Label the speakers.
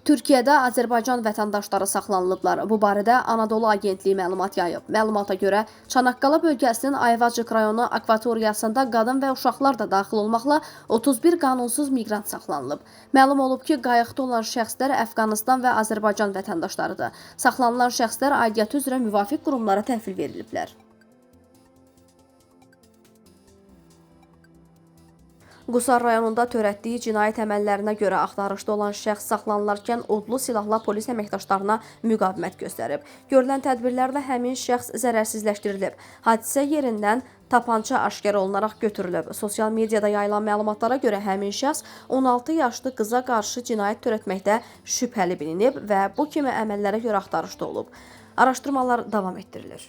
Speaker 1: Türkiyədə Azərbaycan vətəndaşları saxlanılıblar. Bu barədə Anadolu Agentliyi məlumat yayıb. Məlumata görə Çanaqqala bölgəsinin Ayvacıq rayonu akvatoriyasında qadın və uşaqlar da daxil olmaqla 31 qanunsuz miqrant saxlanılıb. Məlum olub ki, qayıqda olan şəxslər Əfqanıstan və Azərbaycan vətəndaşlarıdır. Saxlanılan şəxslər aidiyyatı üzrə müvafiq qurumlara təhvil veriliblər. Qusar rayonunda törətdiyi cinayət əməllərinə görə axtarışda olan şəxs saxlanılarkən odlu silahla polis əməkdaşlarına müqavimət göstərib. Görülən tədbirlərlə həmin şəxs zərərsizləşdirilib. Hadisə yerindən tapança aşkar olunaraq götürülüb. Sosial mediada yayılan məlumatlara görə həmin şəxs 16 yaşlı qıza qarşı cinayət törətməkdə şübhəli bilinib və bu kimi əməllərə görə axtarışda olub. Araşdırmalar davam etdirilir.